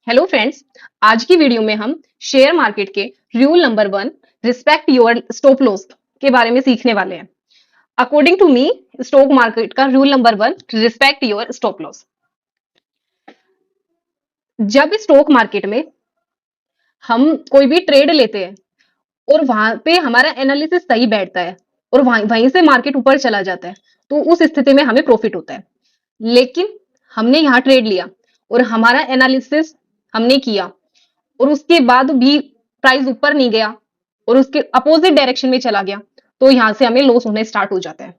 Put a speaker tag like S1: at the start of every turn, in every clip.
S1: Hello friends. आज की video में हम शेयर मार्केट के rule number 1 respect your stop loss के बारे में सीखने वाले हैं। According to me, stock market का rule number 1 respect your stop loss. जब स्टॉक मार्केट में हम कोई भी ट्रेड लेते हैं और वहां पे हमारा एनालिसिस सही बैठता है और वहीं से मार्केट ऊपर चला जाता है, तो उस स्थिति में हमें प्रॉफिट होता है। लेकिन हमने यहाँ ट्रेड लिया और हमारा एनालिसिस हमने किया और उसके बाद भी प्राइस ऊपर नहीं गया और उसके अपोजिट डायरेक्शन में चला गया, तो यहां से हमें लॉस होने स्टार्ट हो जाता है।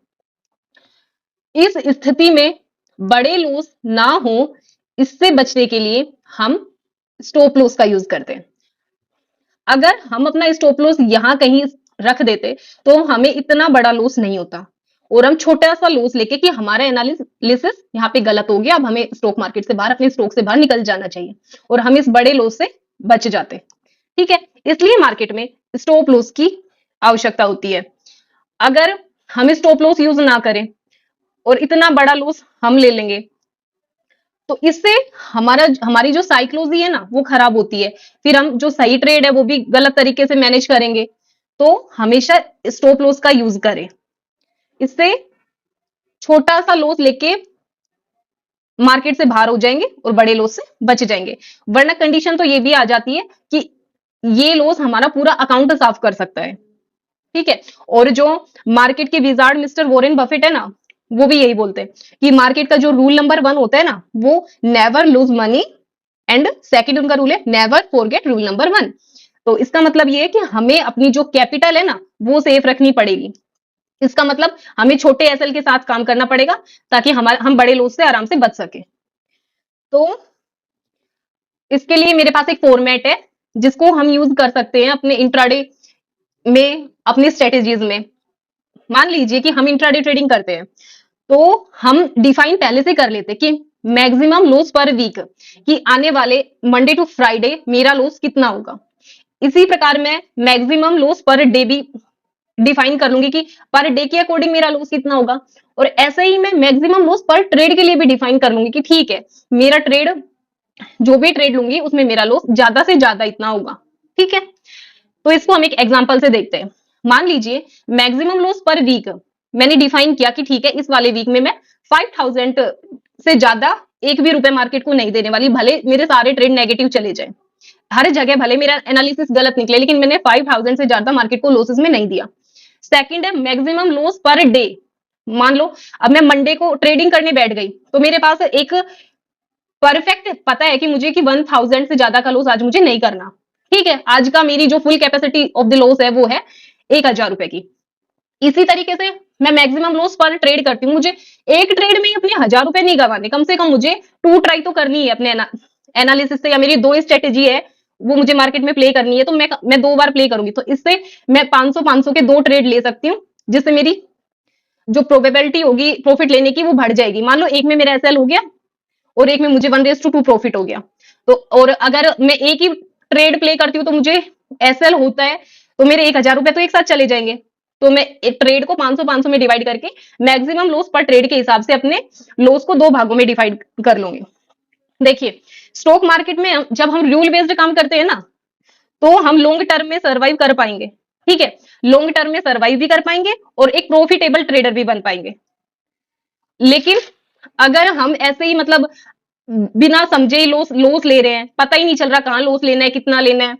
S1: इस स्थिति में बड़े लॉस ना हो, इससे बचने के लिए हम स्टॉप लॉस का यूज करते हैं। अगर हम अपना स्टॉप लॉस यहां कहीं रख देते तो हमें इतना बड़ा लॉस नहीं होता और हम छोटा सा लॉस लेके कि हमारा एनालिसिस यहाँ पे गलत हो गया, अब हमें स्टॉक मार्केट से बाहर, अपने स्टॉक से बाहर निकल जाना चाहिए और हम इस बड़े लॉस से बच जाते। ठीक है, इसलिए मार्केट में स्टॉप लॉस की आवश्यकता होती है। अगर हम स्टॉप लॉस यूज ना करें और इतना बड़ा लॉस हम ले लेंगे तो इससे हमारी जो साइकोलॉजी है ना वो खराब होती है। फिर हम जो सही ट्रेड है वो भी गलत तरीके से मैनेज करेंगे। तो हमेशा स्टॉप लॉस का यूज करें, इससे छोटा सा लॉस लेके मार्केट से बाहर हो जाएंगे और बड़े लॉस से बच जाएंगे। वरना कंडीशन तो ये भी आ जाती है कि ये लॉस हमारा पूरा अकाउंट साफ कर सकता है। ठीक है, और जो मार्केट के विजार्ड मिस्टर वॉरेन बफेट है ना, वो भी यही बोलते हैं कि मार्केट का जो रूल नंबर 1 होता है ना, वो never lose money, and second उनका रूल है नेवर फॉरगेट रूल नंबर 1। तो इसका मतलब ये है कि हमें अपनी जो कैपिटल है ना वो सेफ रखनी पड़ेगी। इसका मतलब हमें छोटे एसएल के साथ काम करना पड़ेगा ताकि हम बड़े लॉस से आराम से बच सके। तो इसके लिए मेरे पास एक फॉर्मेट है जिसको हम यूज कर सकते हैं अपने इंट्राडे में, अपनी स्ट्रेटेजीज में। मान लीजिए कि हम इंट्राडे ट्रेडिंग करते हैं तो हम डिफाइन पहले से कर लेते कि मैक्सिमम लॉस पर वीक, कि आने वाले मंडे टू फ्राइडे मेरा लॉस कितना होगा। इसी प्रकार मैं मैक्सिमम लॉस पर डे भी डिफाइन कर लूंगी कि पर डे के अकॉर्डिंग मेरा लॉस कितना होगा। और ऐसे ही मैं मैक्सिमम लॉस पर ट्रेड के लिए भी डिफाइन कर लूंगी कि ठीक है, मेरा ट्रेड, जो भी ट्रेड लूंगी उसमें मेरा लॉस ज्यादा से ज्यादा इतना होगा। ठीक है, तो इसको हम एक एग्जांपल से देखते हैं। मान लीजिए मैक्सिमम लॉस पर वीक मैंने डिफाइन किया कि ठीक है, इस वाले वीक में मैं 5000 से ज्यादा एक भी रुपए मार्केट को नहीं देने वाली, भले मेरे सारे ट्रेड नेगेटिव चले जाए, हर जगह भले मेरा एनालिसिस गलत निकले, लेकिन मैंने 5000 से ज्यादा मार्केट को लॉसेस में नहीं दिया। सेकंड है मैक्सिमम लॉस पर डे। मान लो अब मैं मंडे को ट्रेडिंग करने बैठ गई तो मेरे पास एक परफेक्ट पता है कि मुझे कि 1000 से ज्यादा का लॉस आज मुझे नहीं करना। ठीक है, आज का मेरी जो full capacity of the loss है वो है 1000 रुपए की। इसी तरीके से मैं मैक्सिमम लॉस पर ट्रेड करती हूँ, मुझे एक ट्रेड में अपने 1000 रुपए नहीं गंवाने, कम से कम मुझे 2 ट्राई तो करनी है अपने एनालिसिस से, या मेरी 2 स्ट्रेटेजी है वो मुझे मार्केट में प्ले करनी है तो मैं 2 बार प्ले करूंगी। तो इससे मैं 500 के 2 ट्रेड ले सकती हूँ, जिससे मेरी जो प्रोबेबिलिटी होगी प्रॉफिट लेने की वो बढ़ जाएगी। मान लो एक में मेरा एसएल हो गया और एक में मुझे 1:2 प्रॉफिट हो गया। तो और अगर मैं एक ही ट्रेड प्ले करती हूँ तो मुझे एसएल होता है तो मेरे 1000 रुपए तो एक साथ चले जाएंगे। तो मैं एक ट्रेड को 500 में डिवाइड करके मैक्सिमम लॉस पर ट्रेड के हिसाब से अपने लॉस को 2 भागों में डिवाइड कर लूंगी। देखिए, स्टॉक मार्केट में जब हम रूल बेस्ड काम करते हैं ना तो हम लॉन्ग टर्म में सर्वाइव कर पाएंगे। ठीक है, लॉन्ग टर्म में सर्वाइव भी कर पाएंगे और एक प्रॉफिटेबल ट्रेडर भी बन पाएंगे। लेकिन अगर हम ऐसे ही मतलब बिना समझे ही लॉस लॉस ले रहे हैं, पता ही नहीं चल रहा कहां लॉस लेना है, कितना लेना है,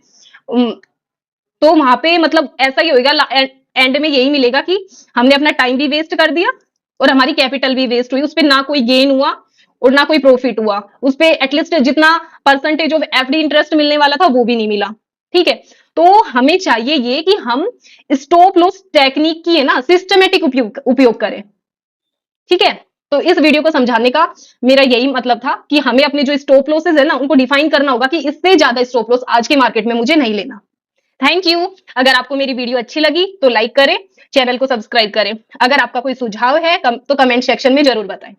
S1: तो वहां पे मतलब ऐसा ही होगा, एंड में यही मिलेगा कि हमने अपना टाइम भी वेस्ट कर दिया और हमारी कैपिटल भी वेस्ट हुई, उस पर ना कोई गेन हुआ और ना कोई प्रॉफिट हुआ, उस पर एटलीस्ट जितना परसेंटेज ऑफ एफडी इंटरेस्ट मिलने वाला था वो भी नहीं मिला। ठीक है, तो हमें चाहिए ये कि हम स्टॉप लॉस टेक्निक की है ना सिस्टमेटिक उपयोग करें। ठीक है, तो इस वीडियो को समझाने का मेरा यही मतलब था कि हमें अपने जो स्टॉप लॉसेस है ना उनको डिफाइन करना होगा कि इससे ज्यादा स्टॉप लॉस आज के मार्केट में मुझे नहीं लेना। Thank you. अगर आपको मेरी वीडियो अच्छी लगी तो लाइक करें, चैनल को सब्सक्राइब करें। अगर आपका कोई सुझाव है तो कमेंट सेक्शन में जरूर बताएं।